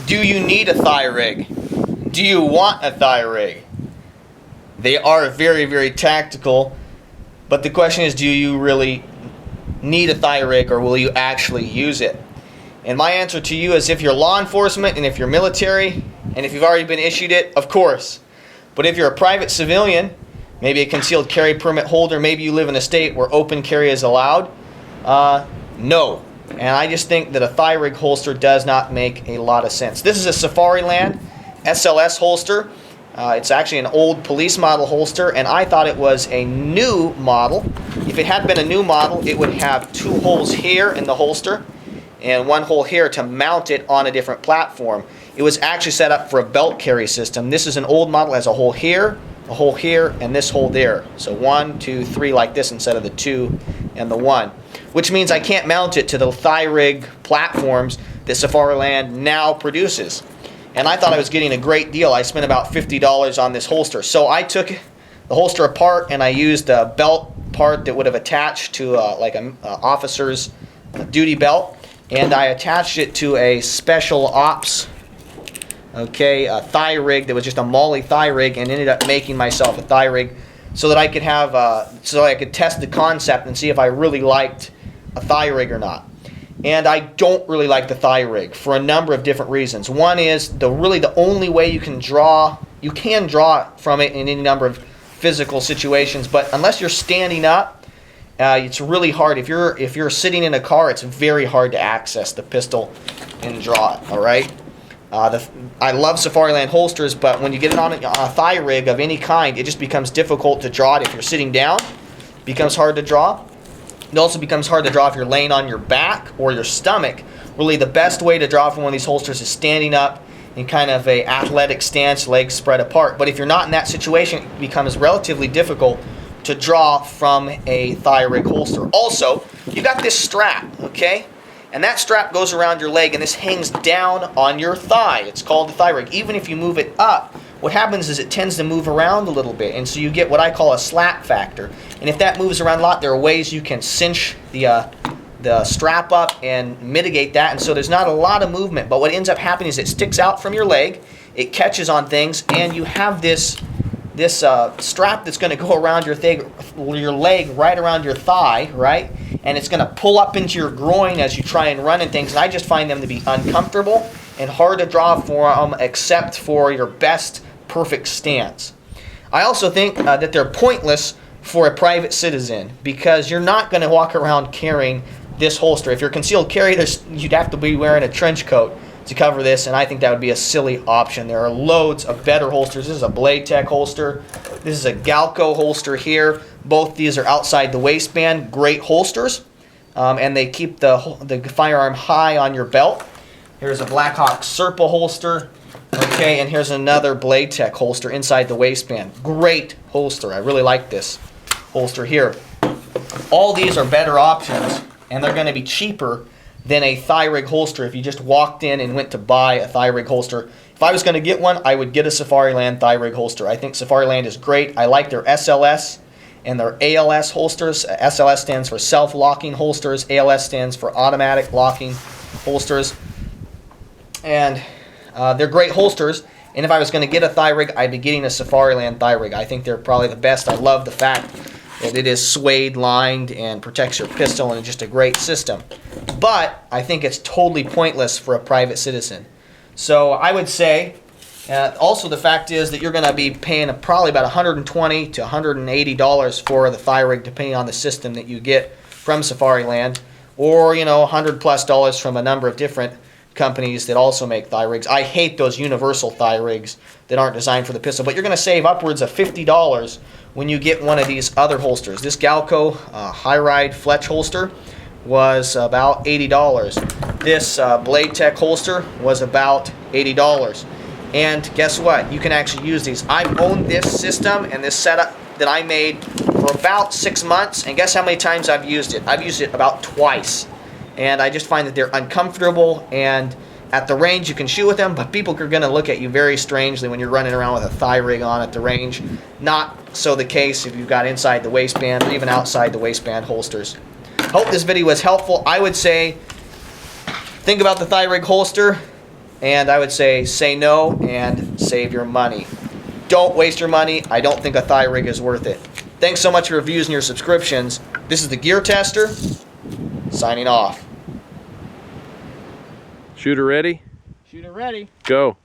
Do you need a thigh rig? Do you want a thigh rig? They are very, very tactical, but the question is, do you really need a thigh rig, or will you actually use it? And my answer to you is, if you're law enforcement and if you're military and if you've already been issued it, of course. But if you're a private civilian, maybe a concealed carry permit holder, maybe you live in a state where open carry is allowed, no. And I just think that a thigh rig holster does not make a lot of sense. This is a Safariland SLS holster. It's actually an old police model holster, and I thought it was a new model. If it had been a new model, it would have 2 holes here in the holster and 1 hole here to mount it on a different platform. It was actually set up for a belt carry system. This is an old model, has a hole here, and this hole there. So 1, 2, 3 like this instead of the 2 and the 1. Which means I can't mount it to the thigh rig platforms that Safariland now produces. And I thought I was getting a great deal. I spent about $50 on this holster. So I took the holster apart and I used a belt part that would have attached to like an officer's duty belt. And I attached it to a special ops, a thigh rig that was just a Molly thigh rig, and ended up making myself a thigh rig so that I could have, so I could test the concept and see if I really liked a thigh rig or not. And I don't really like the thigh rig for a number of different reasons. One is really the only way you can draw from it in any number of physical situations, but unless you're standing up, it's really hard. If you're sitting in a car, it's very hard to access the pistol and draw it. All right. I love Safariland holsters, but when you get it on a thigh rig of any kind, it just becomes difficult to draw it. If you're sitting down, it becomes hard to draw. It also becomes hard to draw if you're laying on your back or your stomach. Really, the best way to draw from one of these holsters is standing up in kind of a athletic stance, legs spread apart. But if you're not in that situation, it becomes relatively difficult to draw from a thigh rig holster. Also, you got this strap, okay? And that strap goes around your leg, and this hangs down on your thigh. It's called the thigh rig. Even if you move it up, what happens is it tends to move around a little bit, and so you get what I call a slap factor. And if that moves around a lot, there are ways you can cinch the strap up and mitigate that, and so there's not a lot of movement. But what ends up happening is it sticks out from your leg, it catches on things, and you have this strap that's going to go around your leg, right around your thigh, right? And it's going to pull up into your groin as you try and run and things. And I just find them to be uncomfortable and hard to draw from, except for your best perfect stance. I also think that they're pointless for a private citizen, because you're not going to walk around carrying this holster. If you're concealed carry, you'd have to be wearing a trench coat to cover this, and I think that would be a silly option. There are loads of better holsters. This is a Blade Tech holster. This is a Galco holster here. Both these are outside the waistband. Great holsters, and they keep the firearm high on your belt. Here's a Blackhawk Serpa holster. Okay, and here's another Blade Tech holster inside the waistband. Great holster. I really like this holster here. All these are better options, and they're going to be cheaper than a thigh rig holster if you just walked in and went to buy a thigh rig holster. If I was going to get one, I would get a Safariland thigh rig holster. I think Safariland is great. I like their SLS and their ALS holsters. SLS stands for self-locking holsters. ALS stands for automatic locking holsters. And they're great holsters. And if I was going to get a thigh rig, I'd be getting a Safariland thigh rig. I think they're probably the best. I love the fact that it is suede lined and protects your pistol, and it's just a great system. But I think it's totally pointless for a private citizen. So I would say, also the fact is that you're going to be paying probably about $120 to $180 for the thigh rig, depending on the system that you get from Safariland, or $100+ from a number of different companies that also make thigh rigs. I hate those universal thigh rigs that aren't designed for the pistol, but you're going to save upwards of $50 when you get one of these other holsters. This Galco High Ride Fletch holster was about $80. This Blade Tech holster was about $80. And guess what? You can actually use these. I've owned this system and this setup that I made for about 6 months, and guess how many times I've used it? I've used it about twice. And I just find that they're uncomfortable, and at the range you can shoot with them, but people are going to look at you very strangely when you're running around with a thigh rig on at the range. Not so the case if you've got inside the waistband or even outside the waistband holsters. Hope this video was helpful. I would say think about the thigh rig holster. And I would say no and save your money. Don't waste your money. I don't think a thigh rig is worth it. Thanks so much for your views and your subscriptions. This is the Gear Tester, signing off. Shooter ready? Shooter ready. Go.